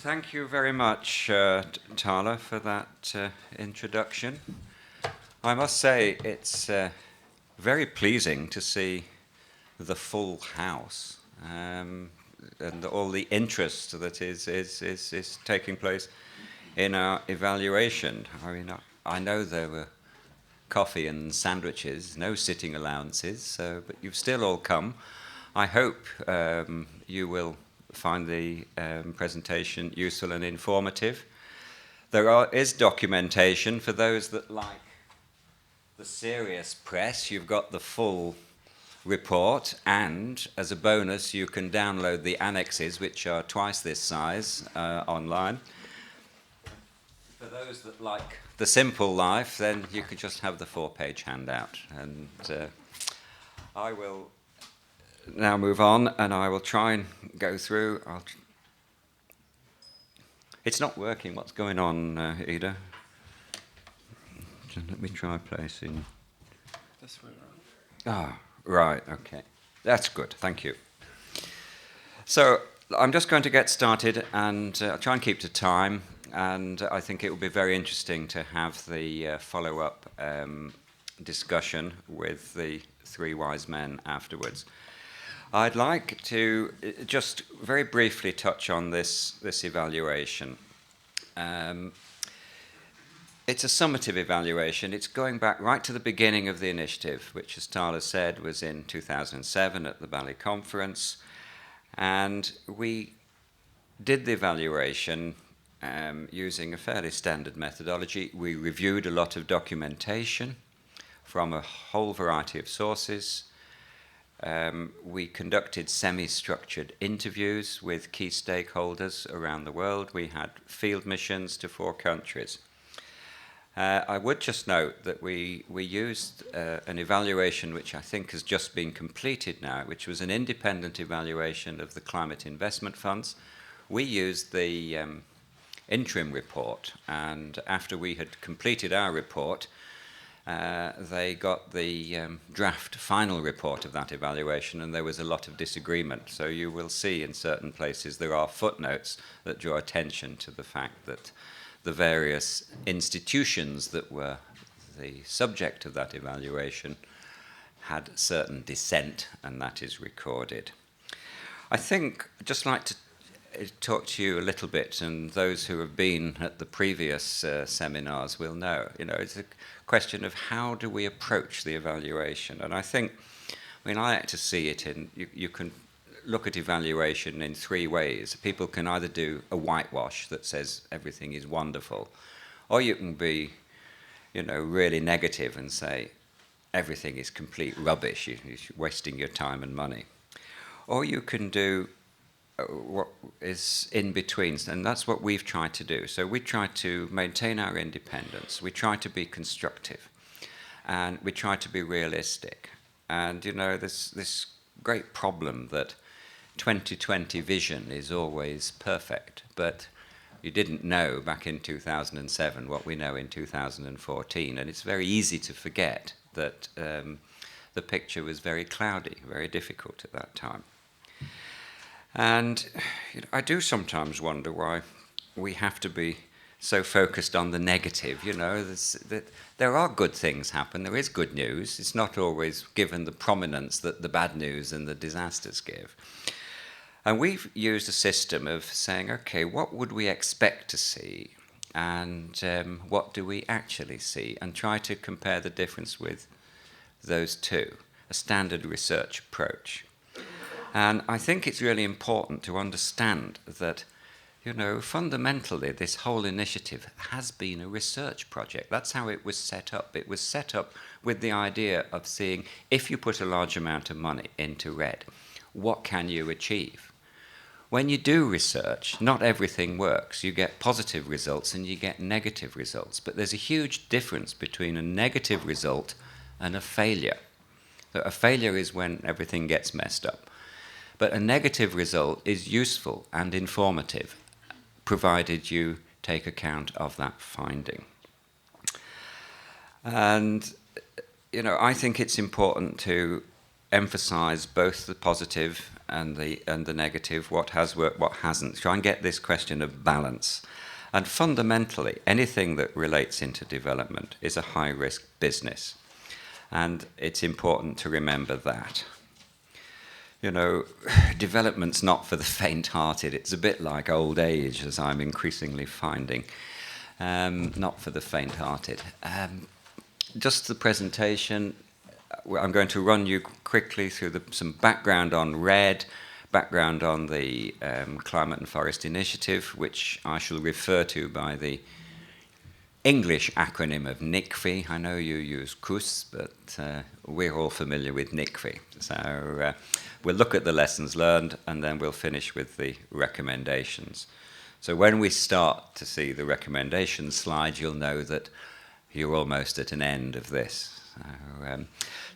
Thank you very much, Tala, for that introduction. I must say it's very pleasing to see the full house and all the interest that is taking place in our evaluation. I mean, I know there were coffee and sandwiches, no sitting allowances, but you've still all come. I hope you will find the presentation useful and informative. There is documentation for those that like the serious press. You've got the full report, and as a bonus you can download the annexes, which are twice this size, online. For those that like the simple life, then you could just have the 4-page handout. And I will now move on, and I will try and go through. It's not working. What's going on, Ida? Let me try placing. This way around. Ah, right. Okay, that's good. Thank you. So I'm just going to get started, and I'll try and keep to time. And I think it will be very interesting to have the follow-up discussion with the three wise men afterwards. I'd like to just very briefly touch on this evaluation. It's a summative evaluation. It's going back right to the beginning of the initiative, which, as Tala said, was in 2007 at the Bali Conference. And we did the evaluation using a fairly standard methodology. We reviewed a lot of documentation from a whole variety of sources. We conducted semi-structured interviews with key stakeholders around the world. We had field missions to 4 countries. I would just note that we used an evaluation which I think has just been completed now, which was an independent evaluation of the climate investment funds. We used the interim report, and after we had completed our report, they got the draft final report of that evaluation, and there was a lot of disagreement. So you will see in certain places there are footnotes that draw attention to the fact that the various institutions that were the subject of that evaluation had certain dissent, and that is recorded. I think I'd just like to talk to you a little bit, and those who have been at the previous seminars will know. It's a question of how do we approach the evaluation. And I think, I like to see it in, you can look at evaluation in 3 ways. People can either do a whitewash that says everything is wonderful, or you can be, really negative and say everything is complete rubbish, you're wasting your time and money. Or you can do what is in between, and that's what we've tried to do. So we try to maintain our independence, we try to be constructive, and we try to be realistic. And there's this great problem that 2020 vision is always perfect, but you didn't know back in 2007 what we know in 2014, and it's very easy to forget that the picture was very cloudy, very difficult at that time. And I do sometimes wonder why we have to be so focused on the negative. There are good things happen, there is good news. It's not always given the prominence that the bad news and the disasters give. And we've used a system of saying, okay, what would we expect to see, and what do we actually see, and try to compare the difference with those two, a standard research approach. And I think it's really important to understand that, fundamentally this whole initiative has been a research project. That's how it was set up. It was set up with the idea of seeing, if you put a large amount of money into RED, what can you achieve? When you do research, not everything works. You get positive results and you get negative results. But there's a huge difference between a negative result and a failure. So a failure is when everything gets messed up. But a negative result is useful and informative, provided you take account of that finding. And, I think it's important to emphasize both the positive and the negative, what has worked, what hasn't. Try and get this question of balance. And fundamentally, anything that relates into development is a high-risk business. And it's important to remember that. You know, development's not for the faint-hearted. It's a bit like old age, as I'm increasingly finding. Not for the faint-hearted. Just the presentation. I'm going to run you quickly through some background on REDD, background on the Climate and Forest Initiative, which I shall refer to by the English acronym of NICFI. I know you use CUS, but we're all familiar with NICFI. So we'll look at the lessons learned, and then we'll finish with the recommendations. So when we start to see the recommendations slide, you'll know that you're almost at an end of this.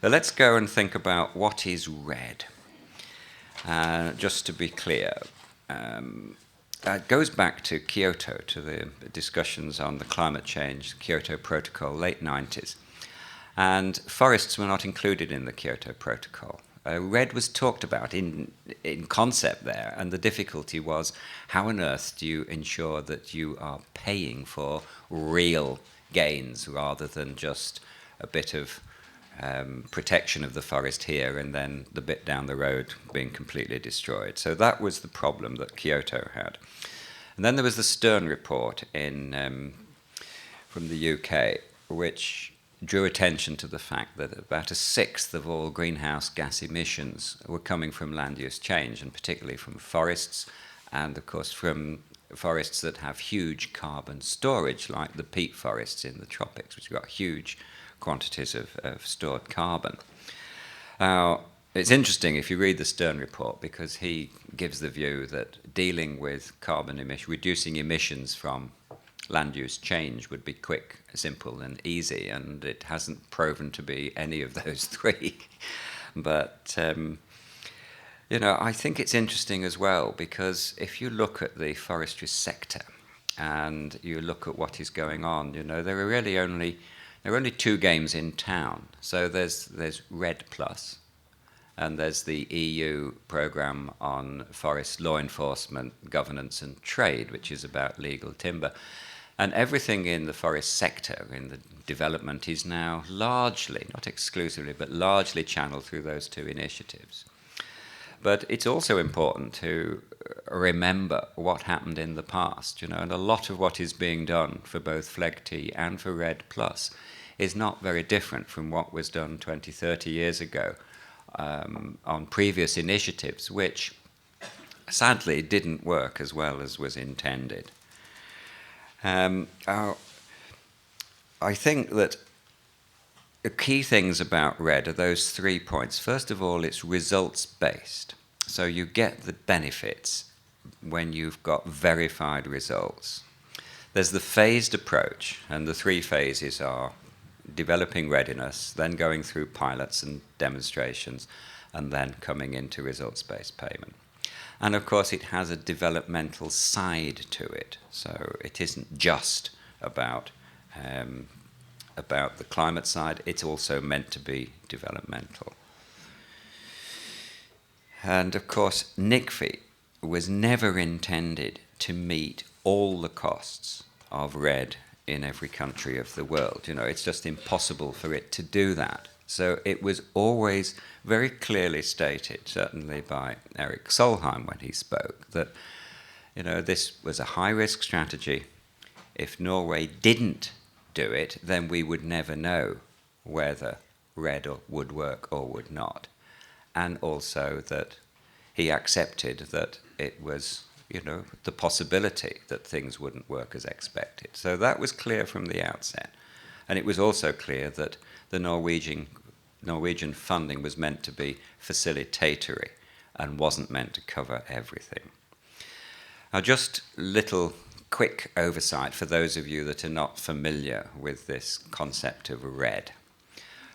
So let's go and think about what is REDD. Just to be clear, it goes back to Kyoto, to the discussions on the climate change, Kyoto Protocol, late 90s. And forests were not included in the Kyoto Protocol. REDD was talked about in concept there, and the difficulty was, how on earth do you ensure that you are paying for real gains rather than just a bit of protection of the forest here and then the bit down the road being completely destroyed. So that was the problem that Kyoto had. And then there was the Stern report from the UK, which drew attention to the fact that about a sixth of all greenhouse gas emissions were coming from land use change, and particularly from forests, and of course from forests that have huge carbon storage, like the peat forests in the tropics, which have got huge quantities of stored carbon. Now, it's interesting if you read the Stern report, because he gives the view that dealing with carbon emission, reducing emissions from land use change would be quick, simple, and easy, and it hasn't proven to be any of those three. But you know, I think it's interesting as well, because if you look at the forestry sector and you look at what is going on, you know, there are only two games in town. So there's REDD Plus, and there's the EU programme on forest law enforcement, governance and trade, which is about legal timber. And everything in the forest sector, in the development, is now largely, not exclusively, but largely channeled through those two initiatives. But it's also important to remember what happened in the past, you know, and a lot of what is being done for both FLEGT and for REDD Plus is not very different from what was done 20, 30 years ago on previous initiatives, which sadly didn't work as well as was intended. I think that the key things about REDD are those 3 points. First of all, it's results-based. So you get the benefits when you've got verified results. There's the phased approach, and the 3 phases are developing readiness, then going through pilots and demonstrations, and then coming into results-based payment. And of course, it has a developmental side to it. So it isn't just about the climate side, it's also meant to be developmental. And of course, NICFI was never intended to meet all the costs of REDD in every country of the world. You know, it's just impossible for it to do that. So it was always very clearly stated, certainly by Eric Solheim when he spoke, that, you know, this was a high-risk strategy. If Norway didn't do it, then we would never know whether REDD would work or would not. And also that he accepted that it was, you know, the possibility that things wouldn't work as expected. So that was clear from the outset. And it was also clear that the Norwegian funding was meant to be facilitatory and wasn't meant to cover everything. Now, just little quick oversight for those of you that are not familiar with this concept of REDD.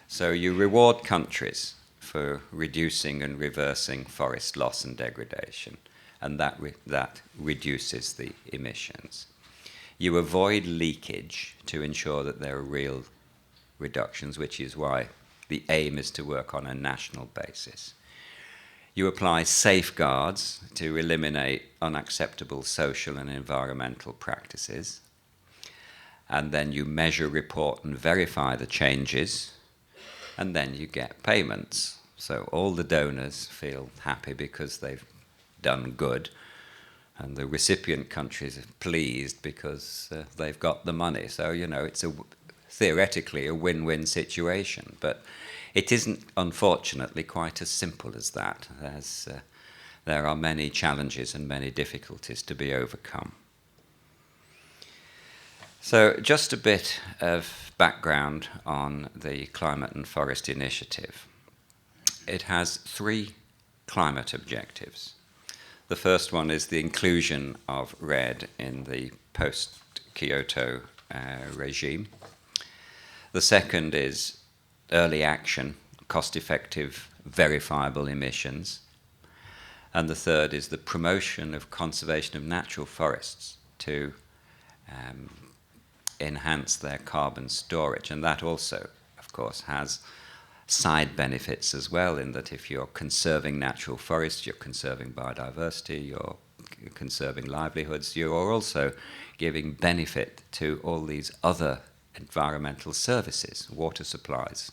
So you reward countries for reducing and reversing forest loss and degradation, and that reduces the emissions. You avoid leakage to ensure that there are real reductions, which is why the aim is to work on a national basis. You apply safeguards to eliminate unacceptable social and environmental practices. And then you measure, report, and verify the changes. And then you get payments. So all the donors feel happy because they've done good. And the recipient countries are pleased because they've got the money. So, it's theoretically a win-win situation. But it isn't, unfortunately, quite as simple as that. There are many challenges and many difficulties to be overcome. So just a bit of background on the Climate and Forest Initiative. It has 3 climate objectives. The first one is the inclusion of REDD in the post-Kyoto regime. The second is early action, cost-effective, verifiable emissions. And the third is the promotion of conservation of natural forests to enhance their carbon storage. And that also, of course, has side benefits as well, in that if you're conserving natural forests, you're conserving biodiversity, you're conserving livelihoods, you are also giving benefit to all these other environmental services, water supplies,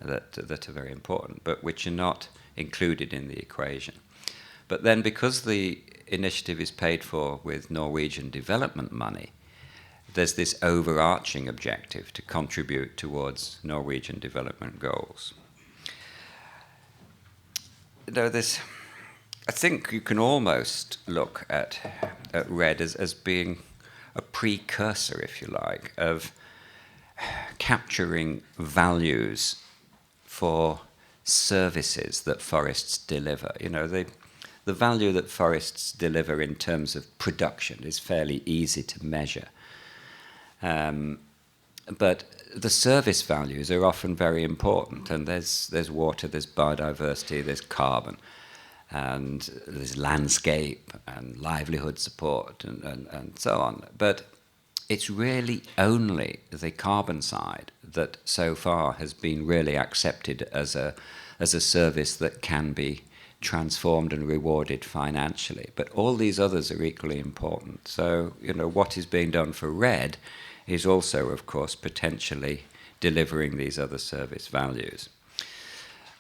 that are very important, but which are not included in the equation. But then, because the initiative is paid for with Norwegian development money, there's this overarching objective to contribute towards Norwegian development goals. I think you can almost look at REDD as being a precursor, if you like, of capturing values for services that forests deliver. The value that forests deliver in terms of production is fairly easy to measure. But the service values are often very important, and there's water, there's biodiversity, there's carbon, and there's landscape and livelihood support and so on. But it's really only the carbon side that so far has been really accepted as a service that can be transformed and rewarded financially. But all these others are equally important. So, what is being done for REDD is also, of course, potentially delivering these other service values.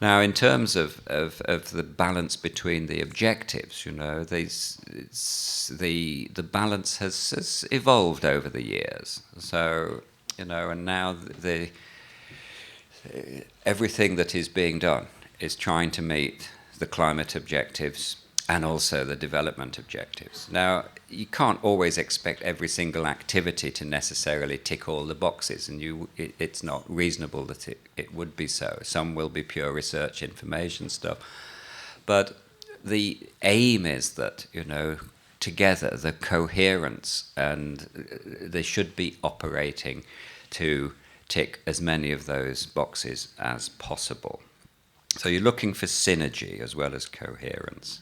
Now, in terms of the balance between the objectives, the balance has evolved over the years. So, and now everything that is being done is trying to meet the climate objectives and also the development objectives. Now, you can't always expect every single activity to necessarily tick all the boxes, and it's not reasonable that it would be so. Some will be pure research information stuff. But the aim is that, together, the coherence, and they should be operating to tick as many of those boxes as possible. So you're looking for synergy as well as coherence.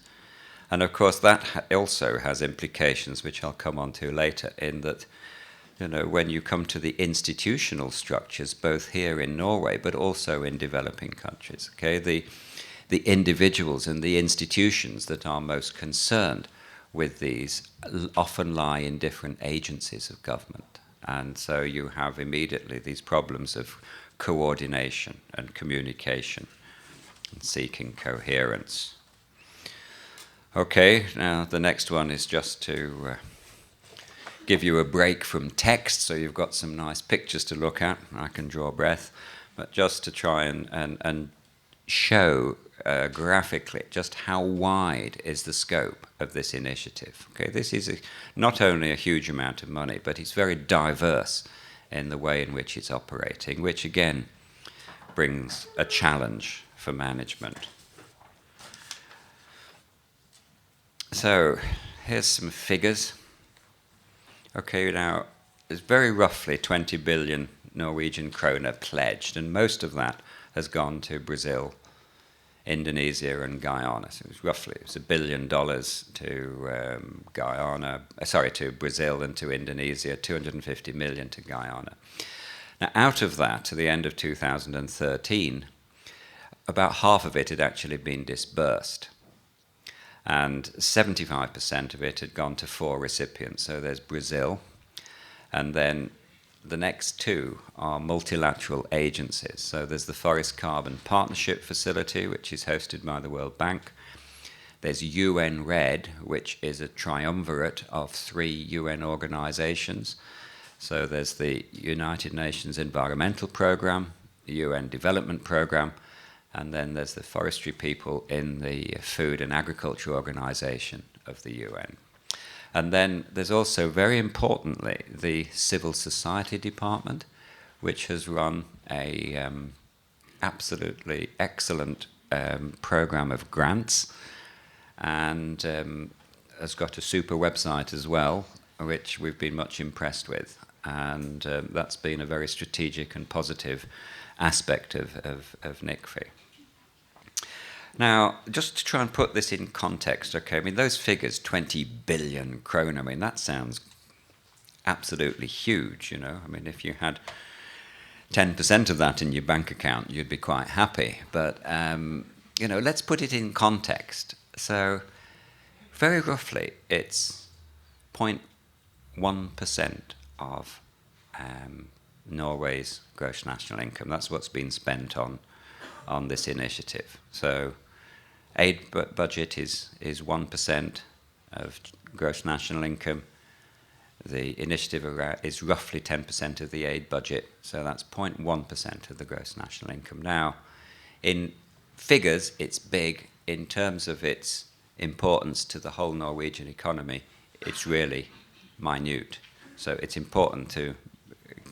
And of course, that also has implications, which I'll come on to later, in that, when you come to the institutional structures, both here in Norway, but also in developing countries, okay, the individuals and the institutions that are most concerned with these often lie in different agencies of government. And so you have immediately these problems of coordination and communication and seeking coherence. Okay, now the next one is just to give you a break from text, so you've got some nice pictures to look at. I can draw breath, but just to try and show graphically just how wide is the scope of this initiative. Okay, this is not only a huge amount of money, but it's very diverse in the way in which it's operating, which again brings a challenge for management. So here's some figures. Okay, now there's very roughly 20 billion Norwegian kroner pledged, and most of that has gone to Brazil, Indonesia, and Guyana. So it was $1 billion to Brazil and to Indonesia, 250 million to Guyana. Now, out of that, to the end of 2013, about half of it had actually been disbursed. And 75% of it had gone to 4 recipients. So there's Brazil, and then the next 2 are multilateral agencies. So there's the Forest Carbon Partnership Facility, which is hosted by the World Bank. There's UN RED, which is a triumvirate of 3 UN organizations. So there's the United Nations Environmental Programme, the UN Development Programme, and then there's the forestry people in the Food and Agriculture Organization of the UN. And then there's also, very importantly, the Civil Society Department, which has run a absolutely excellent program of grants, and has got a super website as well, which we've been much impressed with. And that's been a very strategic and positive aspect of NICFI. Now, just to try and put this in context, okay, I mean, those figures, 20 billion kroner, I mean, that sounds absolutely huge, you know. I mean, if you had 10% of that in your bank account, you'd be quite happy. But, you know, let's put it in context. So, very roughly, it's 0.1% of Norway's gross national income. That's what's been spent on this initiative. So aid budget is 1% of gross national income. The initiative is roughly 10% of the aid budget, so that's 0.1% of the gross national income. Now, in figures, it's big. In terms of its importance to the whole Norwegian economy, it's really minute. So it's important to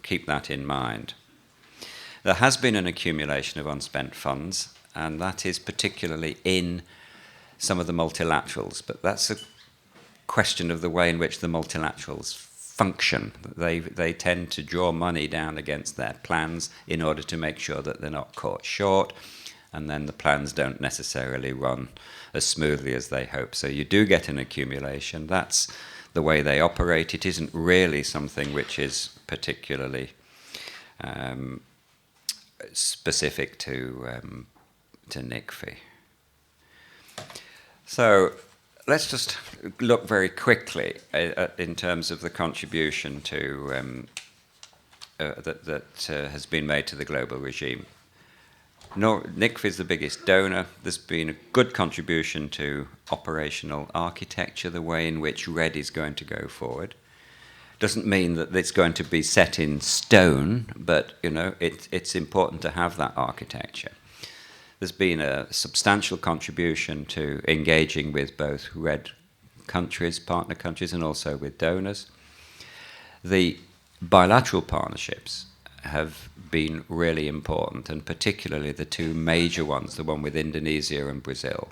keep that in mind. There has been an accumulation of unspent funds, and that is particularly in some of the multilaterals, but that's a question of the way in which the multilaterals function. They tend to draw money down against their plans in order to make sure that they're not caught short, and then the plans don't necessarily run as smoothly as they hope. So you do get an accumulation. That's the way they operate. It isn't really something which is particularly specific to NICFI. So let's just look very quickly in terms of the contribution to that has been made to the global regime. NICFI is the biggest donor. There's been a good contribution to operational architecture, the way in which RED is going to go forward. Doesn't mean that it's going to be set in stone, but you know it's important to have that architecture. There's been a substantial contribution to engaging with both RED countries, partner countries, and also with donors. The bilateral partnerships have been really important, and particularly the 2 major ones, the one with Indonesia and Brazil.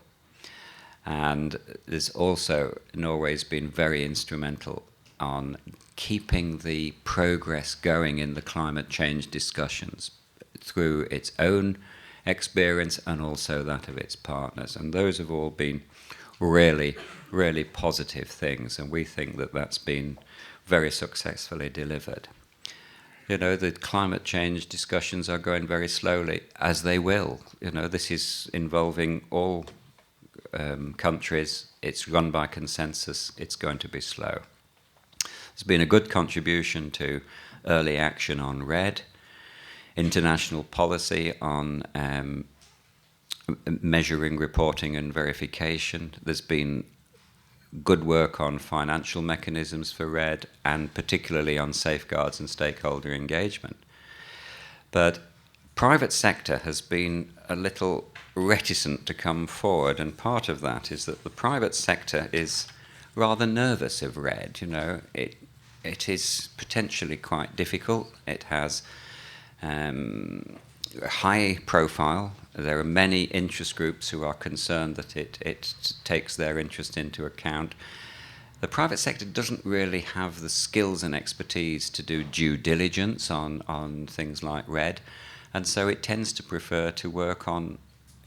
And there's also, Norway's been very instrumental on keeping the progress going in the climate change discussions through its own experience and also that of its partners. And those have all been really, really positive things, and we think that that's been very successfully delivered. You know, the climate change discussions are going very slowly, as they will. You know, this is involving all countries. It's run by consensus. It's going to be slow. There's been a good contribution to early action on RED, international policy on measuring, reporting and verification. There's been good work on financial mechanisms for RED, and particularly on safeguards and stakeholder engagement. But private sector has been a little reticent to come forward, and part of that is that the private sector is rather nervous of RED. You know, it is potentially quite difficult. It has high profile. There are many interest groups who are concerned that it takes their interest into account. The private sector doesn't really have the skills and expertise to do due diligence on things like RED, and so it tends to prefer to work on,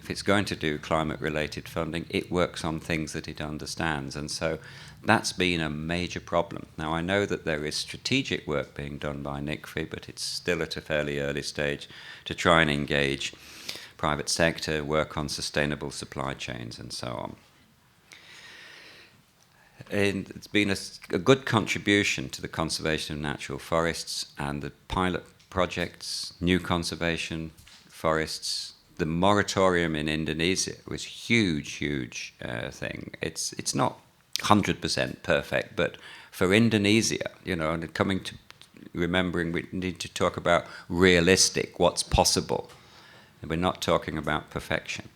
if it's going to do climate-related funding, it works on things that it understands, and so that's been a major problem. Now, I know that there is strategic work being done by NICFI, but it's still at a fairly early stage to try and engage private sector, work on sustainable supply chains, and so on. And it's been a good contribution to the conservation of natural forests and the pilot projects, new conservation forests. The moratorium in Indonesia was huge thing. It's not 100% perfect, but for Indonesia, and coming to remembering we need to talk about realistic, what's possible. And we're not talking about perfection.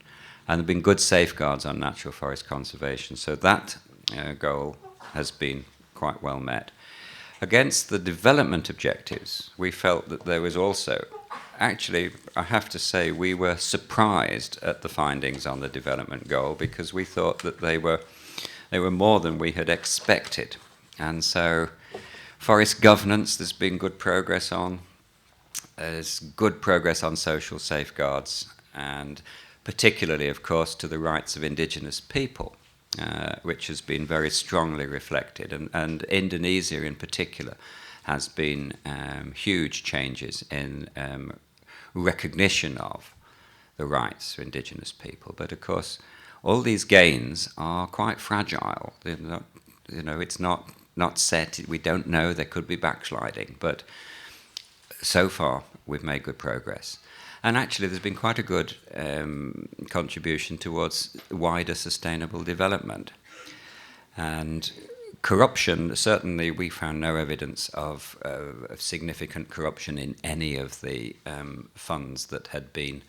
And there have been good safeguards on natural forest conservation, so that goal has been quite well met. Against the development objectives, we felt that there was also, actually, I have to say, we were surprised at the findings on the development goal because we thought that they were more than we had expected. And so forest governance, there's been good progress on. There's good progress on social safeguards, and particularly, of course, to the rights of indigenous people, which has been very strongly reflected. And Indonesia in particular has been huge changes in recognition of the rights of indigenous people. But of course, all these gains are quite fragile. They're not, it's not set. We don't know. There could be backsliding, but so far we've made good progress. And actually, there's been quite a good contribution towards wider sustainable development. And corruption, certainly we found no evidence of significant corruption in any of the funds that had been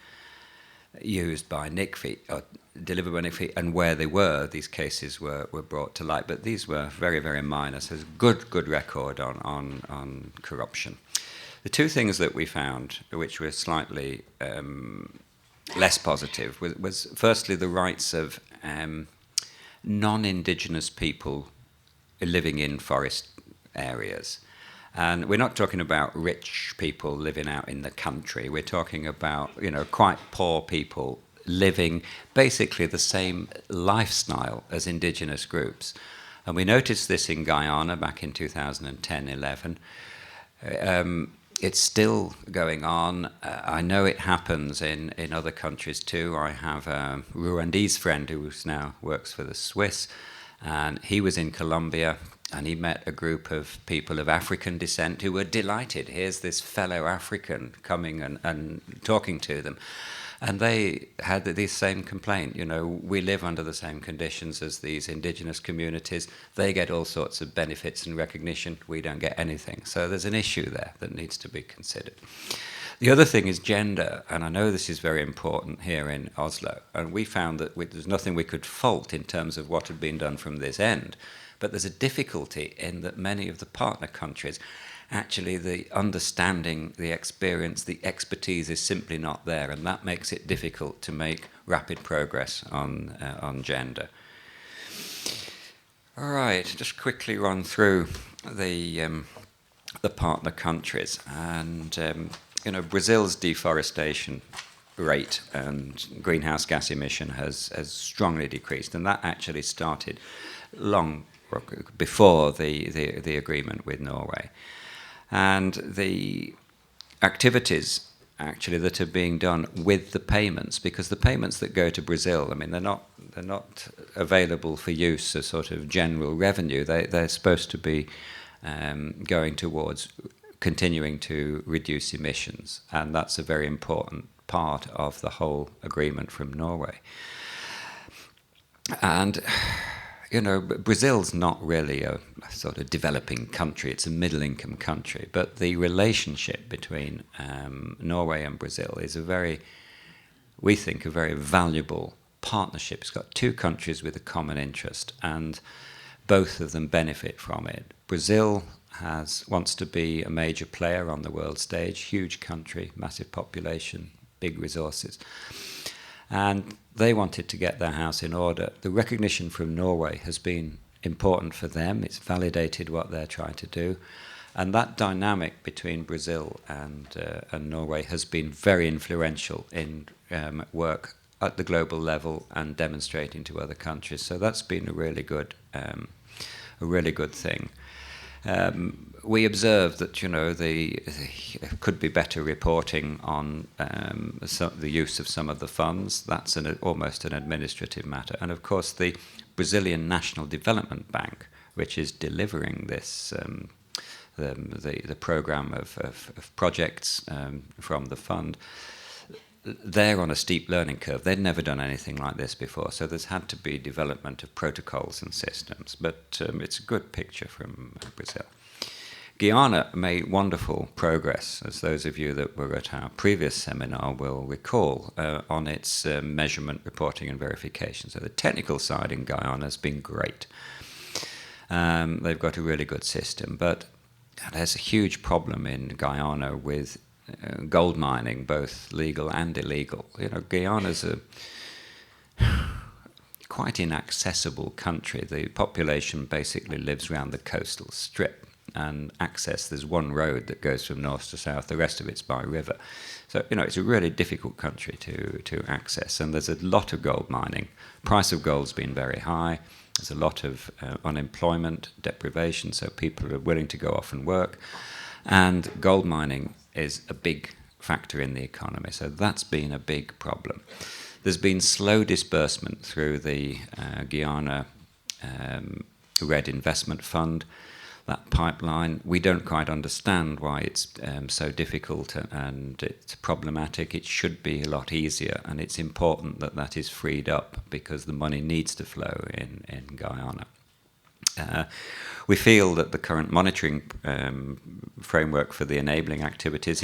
used by NICFI, or delivered by NICFI, and where they were, these cases were brought to light. But these were very, very minor, so there's good record on corruption. The two things that we found, which were slightly less positive, was firstly the rights of non-indigenous people living in forest areas. And we're not talking about rich people living out in the country. We're talking about, quite poor people living basically the same lifestyle as indigenous groups. And we noticed this in Guyana back in 2010-11. It's still going on. I know it happens in other countries too. I have a Rwandese friend who now works for the Swiss, and he was in Colombia, and he met a group of people of African descent who were delighted. Here's this fellow African coming and talking to them. And they had this same complaint, we live under the same conditions as these indigenous communities. They get all sorts of benefits and recognition. We don't get anything. So there's an issue there that needs to be considered. The other thing is gender, and I know this is very important here in Oslo. And we found that there's nothing we could fault in terms of what had been done from this end. But there's a difficulty in that many of the partner countries, actually the understanding, the experience, the expertise is simply not there, and that makes it difficult to make rapid progress on gender. All right, just quickly run through the partner countries, and Brazil's deforestation rate and greenhouse gas emission has strongly decreased, and that actually started long before the agreement with Norway. And the activities actually that are being done with the payments, because the payments that go to Brazil, they're not available for use as sort of general revenue. They're supposed to be going towards continuing to reduce emissions, and that's a very important part of the whole agreement from Norway. And Brazil's not really a sort of developing country, it's a middle-income country, but the relationship between Norway and Brazil is we think, a very valuable partnership. It's got two countries with a common interest, and both of them benefit from it. Brazil wants to be a major player on the world stage, huge country, massive population, big resources. And they wanted to get their house in order. The recognition from Norway has been important for them. It's validated what they're trying to do. And that dynamic between Brazil and Norway has been very influential in work at the global level and demonstrating to other countries. So that's been a really good thing. we observed that there could be better reporting on the use of some of the funds. That's almost an administrative matter. And of course, the Brazilian National Development Bank, which is delivering this the program of projects from the fund, they're on a steep learning curve. They'd never done anything like this before, so there's had to be development of protocols and systems. But it's a good picture from Brazil. Guyana made wonderful progress, as those of you that were at our previous seminar will recall, on its measurement, reporting and verification. So the technical side in Guyana has been great. They've got a really good system, but there's a huge problem in Guyana with gold mining, both legal and illegal. Guyana's a quite inaccessible country. The population basically lives around the coastal strip, and there's one road that goes from north to south, the rest of it's by river. So, it's a really difficult country to access, and there's a lot of gold mining. Price of gold's been very high. There's a lot of unemployment, deprivation, so people are willing to go off and work. And gold mining is a big factor in the economy, so that's been a big problem. There's been slow disbursement through the Guyana Red Investment Fund, that pipeline. We don't quite understand why it's so difficult and it's problematic. It should be a lot easier, and it's important that that is freed up because the money needs to flow in Guyana. We feel that the current monitoring framework for the enabling activities,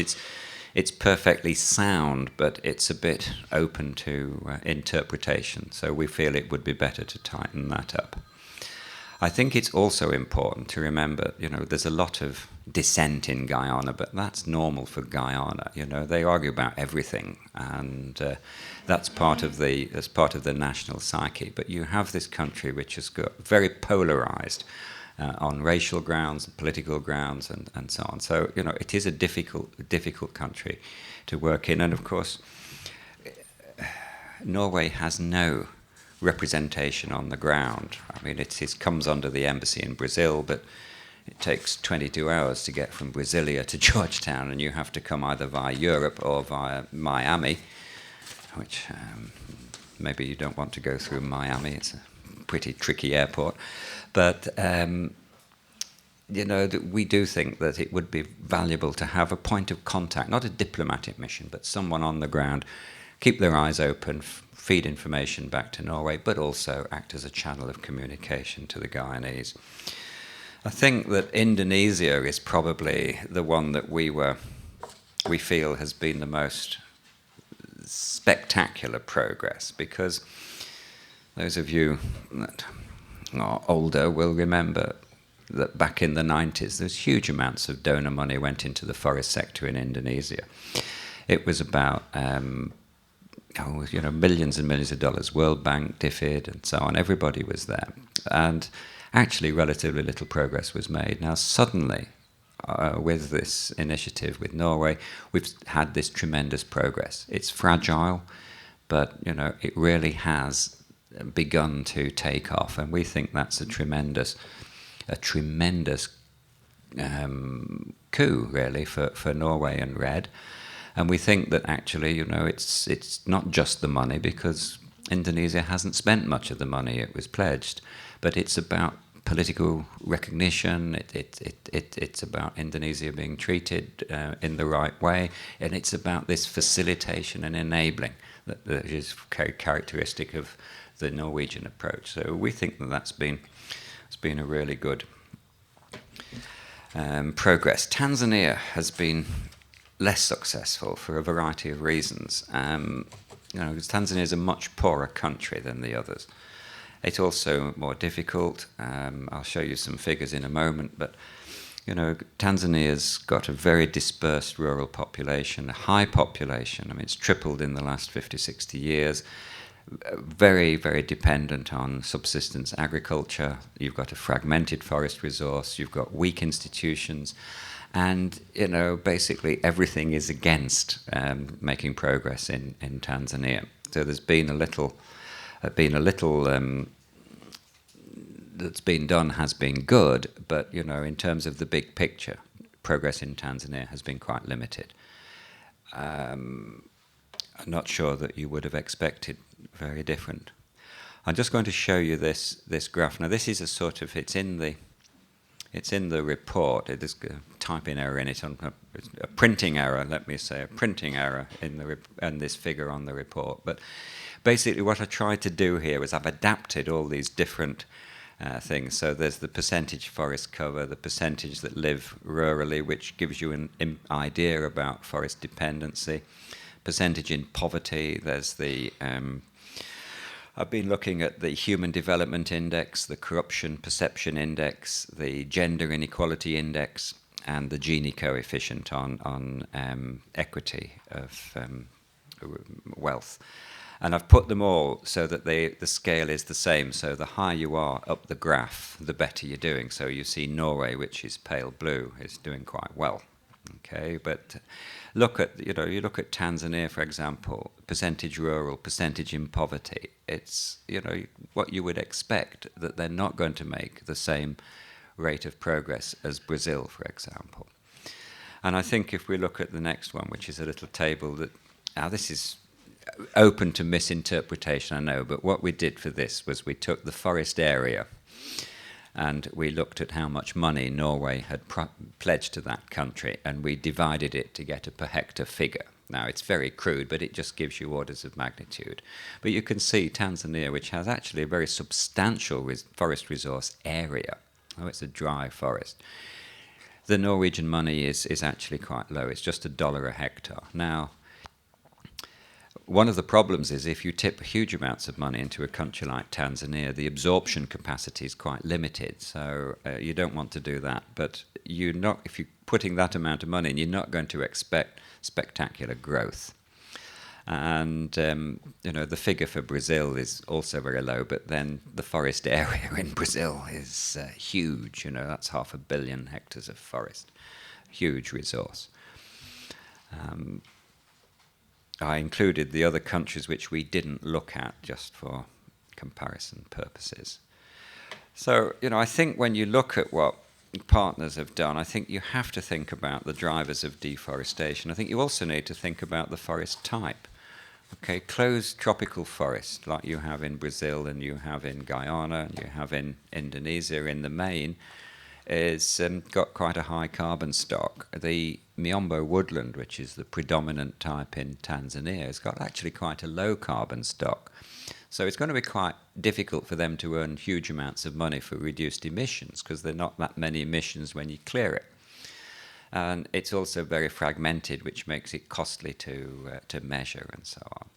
it's perfectly sound, but it's a bit open to interpretation. So we feel it would be better to tighten that up. I think it's also important to remember, there's a lot of dissent in Guyana, but that's normal for Guyana. They argue about everything, and that's part of the national psyche. But you have this country which has got very polarized on racial grounds, political grounds, and so on. So it is a difficult country to work in, and of course, Norway has no representation on the ground. I mean, it comes under the embassy in Brazil, but it takes 22 hours to get from Brasilia to Georgetown, and you have to come either via Europe or via Miami, which maybe you don't want to go through Miami. It's a pretty tricky airport. But, we do think that it would be valuable to have a point of contact, not a diplomatic mission, but someone on the ground, keep their eyes open, feed information back to Norway, but also act as a channel of communication to the Guyanese. I think that Indonesia is probably the one that we feel has been the most spectacular progress, because those of you that are older will remember that back in the 90s, there's huge amounts of donor money went into the forest sector in Indonesia. It was about millions and millions of dollars. World Bank, DFID, and so on. Everybody was there. And actually, relatively little progress was made. Now, suddenly, with this initiative with Norway, we've had this tremendous progress. It's fragile, but, it really has begun to take off. And we think that's a tremendous coup, really, for Norway and RED. And we think that actually, it's not just the money, because Indonesia hasn't spent much of the money it was pledged, but it's about political recognition. It's about Indonesia being treated in the right way, and it's about this facilitation and enabling that is characteristic of the Norwegian approach. So we think that it's been a really good progress. Tanzania has been less successful for a variety of reasons. Because Tanzania is a much poorer country than the others. It's also more difficult. I'll show you some figures in a moment, but Tanzania's got a very dispersed rural population, a high population. I mean, it's tripled in the last 50, 60 years. Very, very dependent on subsistence agriculture. You've got a fragmented forest resource. You've got weak institutions. And, basically everything is against making progress in Tanzania. So there's been a little that's been done has been good, but in terms of the big picture, progress in Tanzania has been quite limited. I'm not sure that you would have expected very different. I'm just going to show you this graph. Now, this is a sort of it's in the report. There's a typing error in it, a printing error. Let me say a printing error in this figure on the report. But basically, what I tried to do here was I've adapted all these different things. So there's the percentage forest cover, the percentage that live rurally, which gives you an idea about forest dependency. Percentage in poverty. There's the I've been looking at the Human Development Index, the Corruption Perception Index, the Gender Inequality Index, and the Gini coefficient on equity of wealth. And I've put them all so that the scale is the same. So the higher you are up the graph, the better you're doing. So you see Norway, which is pale blue, is doing quite well. Okay, but look at you look at Tanzania, for example, percentage rural, percentage in poverty. It's what you would expect, that they're not going to make the same rate of progress as Brazil, for example. And I think if we look at the next one, which is a little table that now this is open to misinterpretation, I know, but what we did for this was we took the forest area and we looked at how much money Norway had pledged to that country, and we divided it to get a per hectare figure. Now, it's very crude, but it just gives you orders of magnitude. But you can see Tanzania, which has actually a very substantial forest resource area. Oh, it's a dry forest. The Norwegian money is actually quite low. It's just $1 a hectare. Now, one of the problems is if you tip huge amounts of money into a country like Tanzania, the absorption capacity is quite limited. So you don't want to do that. But if you're putting that amount of money in, you're not going to expect spectacular growth. And the figure for Brazil is also very low. But then the forest area in Brazil is huge. That's 500 million hectares of forest, huge resource. I included the other countries which we didn't look at just for comparison purposes. So, I think when you look at what partners have done, I think you have to think about the drivers of deforestation. I think you also need to think about the forest type. Okay, closed tropical forest like you have in Brazil and you have in Guyana and you have in Indonesia in the main is got quite a high carbon stock. The Miombo woodland, which is the predominant type in Tanzania, has got actually quite a low carbon stock. So it's going to be quite difficult for them to earn huge amounts of money for reduced emissions because there are not that many emissions when you clear it. And it's also very fragmented, which makes it costly to measure and so on.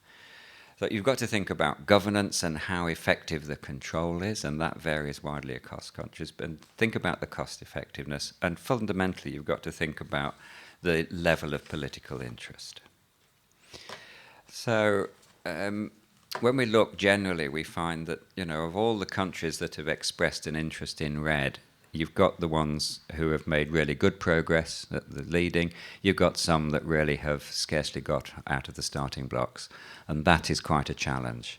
So you've got to think about governance and how effective the control is, and that varies widely across countries. But think about the cost effectiveness, and fundamentally you've got to think about the level of political interest. So when we look generally, we find that, of all the countries that have expressed an interest in REDD, you've got the ones who have made really good progress, the leading. You've got some that really have scarcely got out of the starting blocks, and that is quite a challenge.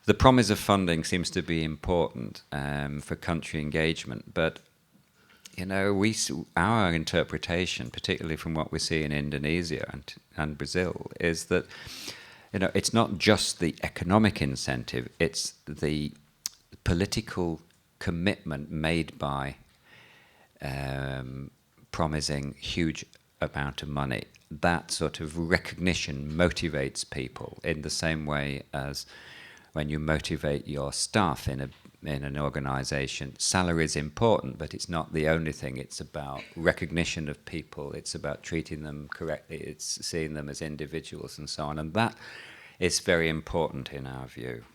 The promise of funding seems to be important for country engagement, but our interpretation, particularly from what we see in Indonesia and Brazil, is that it's not just the economic incentive; it's the political commitment made by promising huge amount of money. That sort of recognition motivates people in the same way as when you motivate your staff in an organization. Salary is important, but it's not the only thing. It's about recognition of people. It's about treating them correctly. It's seeing them as individuals and so on. And that is very important in our view.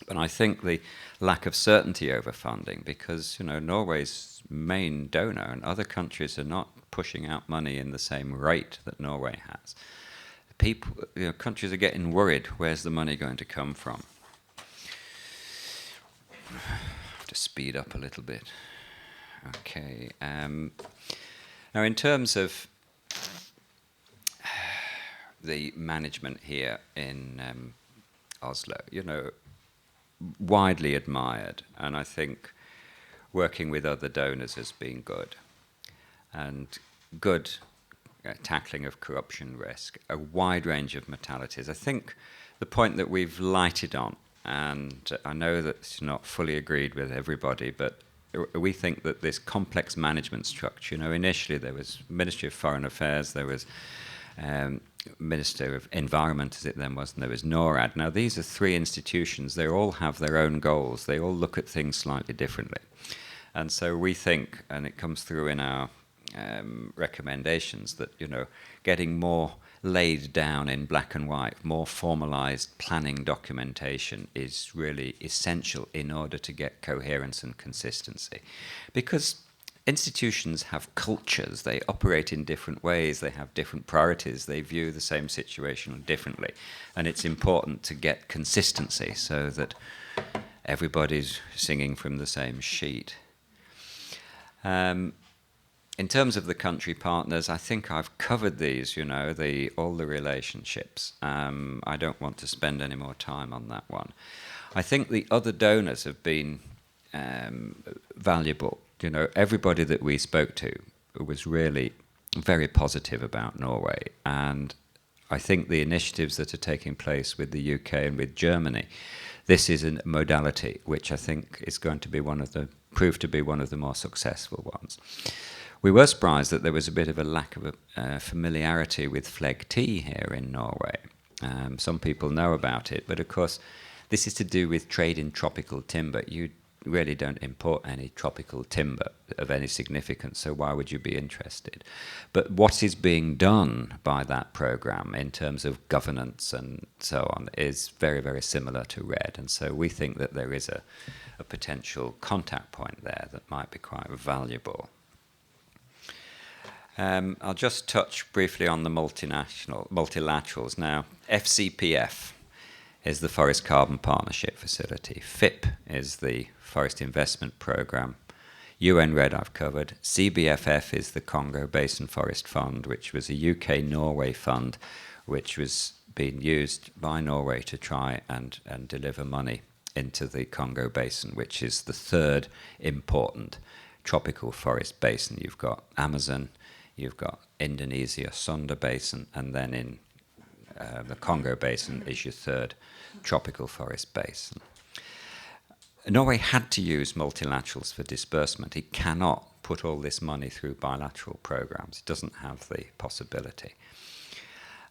And I think the lack of certainty over funding, because Norway's main donor and other countries are not pushing out money in the same rate that Norway has. Countries are getting worried. Where's the money going to come from? I have to speed up a little bit. Okay. Now, in terms of the management here in Oslo, widely admired, and I think working with other donors has been good. And good tackling of corruption risk, a wide range of modalities. I think the point that we've lighted on, and I know that it's not fully agreed with everybody, but we think that this complex management structure, initially there was Ministry of Foreign Affairs, there was Minister of Environment, as it then was, and there was NORAD. Now, these are three institutions. They all have their own goals. They all look at things slightly differently. And so we think, and it comes through in our recommendations, that, getting more laid down in black and white, more formalized planning documentation is really essential in order to get coherence and consistency. Because institutions have cultures, they operate in different ways, they have different priorities, they view the same situation differently. And it's important to get consistency so that everybody's singing from the same sheet. In terms of the country partners, I think I've covered these, all the relationships. I don't want to spend any more time on that one. I think the other donors have been valuable. Everybody that we spoke to was really very positive about Norway. And I think the initiatives that are taking place with the UK and with Germany, this is a modality which I think is going to prove to be one of the more successful ones. We were surprised that there was a bit of a lack of familiarity with fleg tea here in Norway. Some people know about it, but of course this is to do with trade in tropical timber. You really don't import any tropical timber of any significance, so why would you be interested? But what is being done by that program in terms of governance and so on is very, very similar to RED, and so we think that there is a potential contact point there that might be quite valuable. I'll just touch briefly on the multilaterals. Now, FCPF is the Forest Carbon Partnership Facility. FIP is the Forest Investment Programme. UN RED I've covered. CBFF is the Congo Basin Forest Fund, which was a UK-Norway fund, which was being used by Norway to try and deliver money into the Congo Basin, which is the third important tropical forest basin. You've got Amazon, you've got Indonesia, Sonda Basin, and then in the Congo Basin is your third tropical forest basin. Norway had to use multilaterals for disbursement. It cannot put all this money through bilateral programs. It doesn't have the possibility.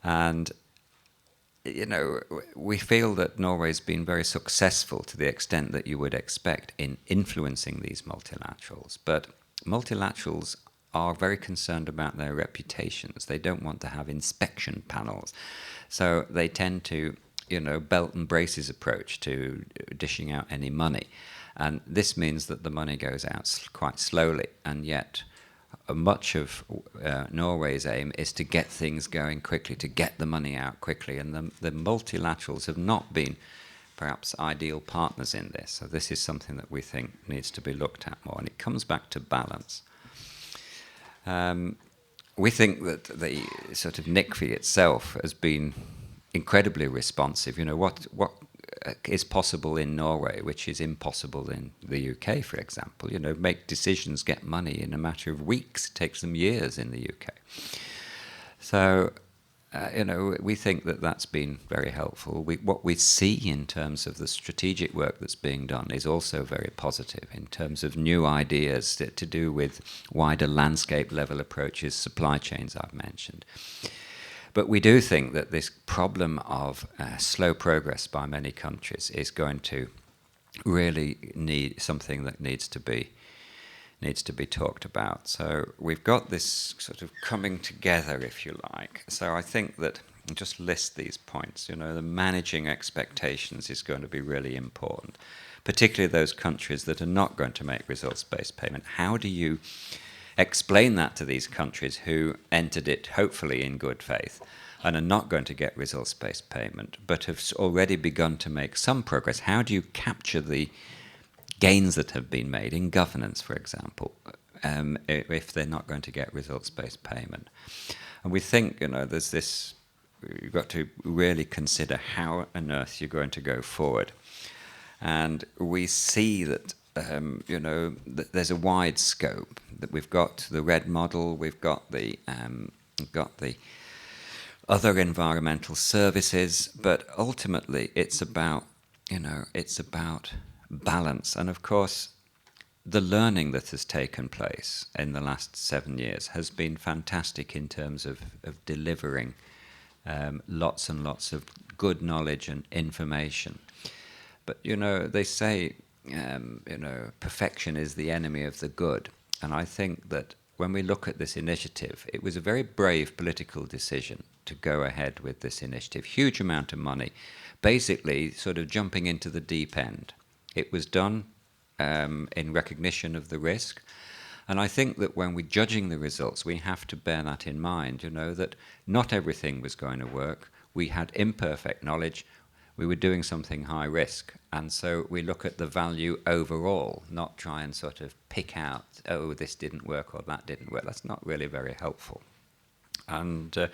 And, we feel that Norway's been very successful to the extent that you would expect in influencing these multilaterals. But multilaterals are very concerned about their reputations. They don't want to have inspection panels. So they tend to, belt and braces approach to dishing out any money. And this means that the money goes out quite slowly. And yet much of Norway's aim is to get things going quickly, to get the money out quickly. And the multilaterals have not been perhaps ideal partners in this. So this is something that we think needs to be looked at more. And it comes back to balance. We think that the sort of NICFI itself has been incredibly responsive. What is possible in Norway, which is impossible in the UK, for example. Make decisions, get money in a matter of weeks. It takes them years in the UK. So, we think that that's been very helpful. What we see in terms of the strategic work that's being done is also very positive in terms of new ideas to do with wider landscape level approaches, supply chains I've mentioned. But we do think that this problem of slow progress by many countries is going to really need something that needs to be talked about. So we've got this sort of coming together, if you like. So I think that, I'll just list these points, the managing expectations is going to be really important, particularly those countries that are not going to make results-based payment. How do you explain that to these countries who entered it hopefully in good faith and are not going to get results-based payment, but have already begun to make some progress? How do you capture the gains that have been made in governance, for example, if they're not going to get results-based payment? And we think, there's this, you've got to really consider how on earth you're going to go forward. And we see that, that there's a wide scope, that we've got the RED model, we've got the other environmental services, but ultimately it's about, it's about balance. And of course, the learning that has taken place in the last 7 years has been fantastic in terms of delivering lots and lots of good knowledge and information. But, they say, perfection is the enemy of the good. And I think that when we look at this initiative, it was a very brave political decision to go ahead with this initiative. Huge amount of money, basically sort of jumping into the deep end. It was done in recognition of the risk. And I think that when we're judging the results, we have to bear that in mind, that not everything was going to work. We had imperfect knowledge. We were doing something high risk. And so we look at the value overall, not try and sort of pick out, oh, this didn't work or that didn't work. That's not really very helpful. And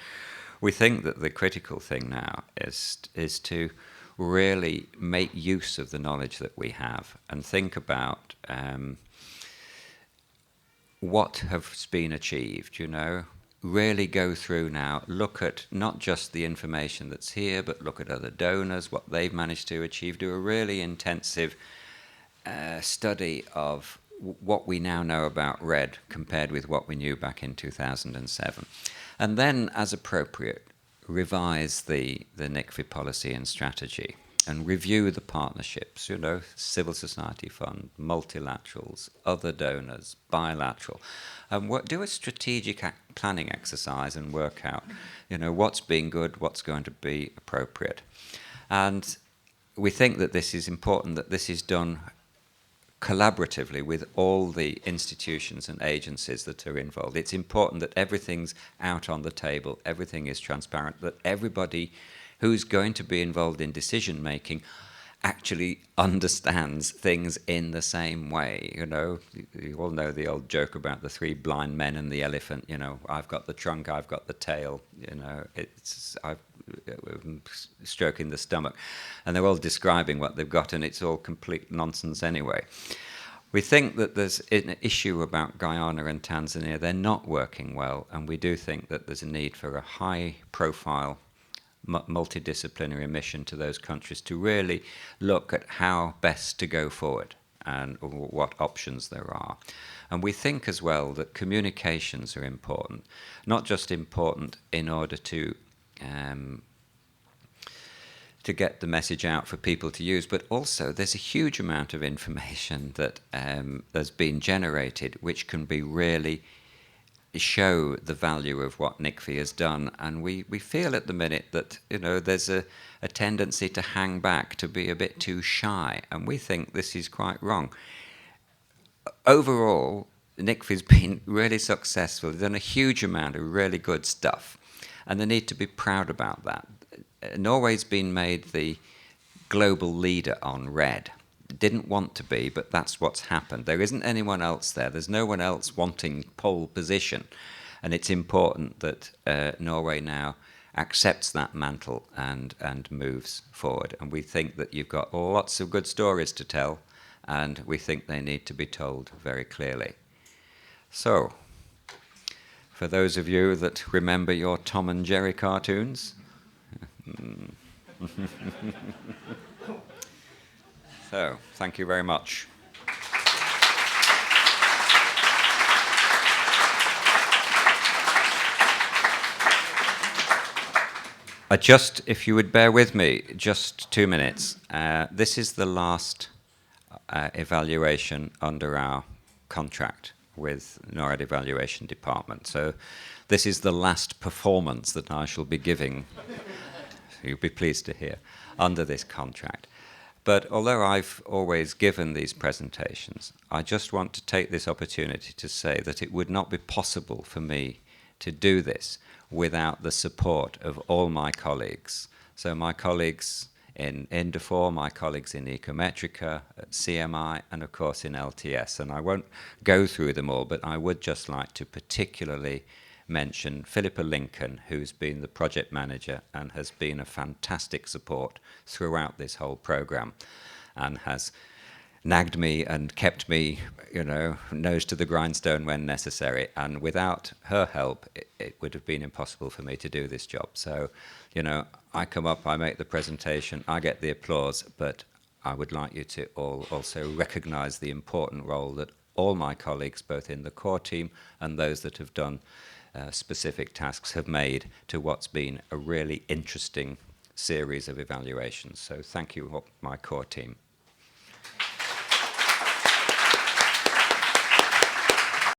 we think that the critical thing now is to really make use of the knowledge that we have and think about what has been achieved, really go through now, look at not just the information that's here, but look at other donors, what they've managed to achieve, do a really intensive study of what we now know about RED compared with what we knew back in 2007. And then, as appropriate, revise the NICFI policy and strategy and review the partnerships, civil society fund, multilaterals, other donors, bilateral, and do a strategic planning exercise and work out, what's being good, what's going to be appropriate. And we think that this is important, that this is done collaboratively with all the institutions and agencies that are involved. It's important that everything's out on the table, everything is transparent, that everybody who's going to be involved in decision making actually understands things in the same way. You all know the old joke about the three blind men and the elephant. I've got the trunk, I've got the tail. I'm stroking the stomach, and they're all describing what they've got, and it's all complete nonsense anyway. We think that there's an issue about Guyana and Tanzania. They're not working well, and we do think that there's a need for a high-profile multidisciplinary mission to those countries to really look at how best to go forward and what options there are. And we think as well that communications are important, not just important in order to get the message out for people to use, but also there's a huge amount of information that has been generated which can be really show the value of what NICFI has done. And we feel at the minute that there's a tendency to hang back, to be a bit too shy, and we think this is quite wrong. Overall, NICFI's been really successful. They've done a huge amount of really good stuff, and they need to be proud about that. Norway's been made the global leader on RED. Didn't want to be, but that's what's happened. There isn't anyone else there. There's no one else wanting pole position. And it's important that Norway now accepts that mantle and moves forward. And we think that you've got lots of good stories to tell, and we think they need to be told very clearly. So, for those of you that remember your Tom and Jerry cartoons, so, thank you very much. If you would bear with me, just 2 minutes. This is the last evaluation under our contract with NORAD Evaluation Department. So this is the last performance that I shall be giving, you'll be pleased to hear, under this contract. But although I've always given these presentations, I just want to take this opportunity to say that it would not be possible for me to do this without the support of all my colleagues. So my colleagues in Indafor, my colleagues in Ecometrica, at CMI, and of course in LTS. And I won't go through them all, but I would just like to particularly mention Philippa Lincoln, who's been the project manager and has been a fantastic support throughout this whole program. and has nagged me and kept me, nose to the grindstone when necessary. And without her help, it would have been impossible for me to do this job. So, I come up, I make the presentation, I get the applause, but I would like you to all also recognize the important role that all my colleagues, both in the core team and those that have done specific tasks, have made to what's been a really interesting series of evaluations. So thank you, my core team.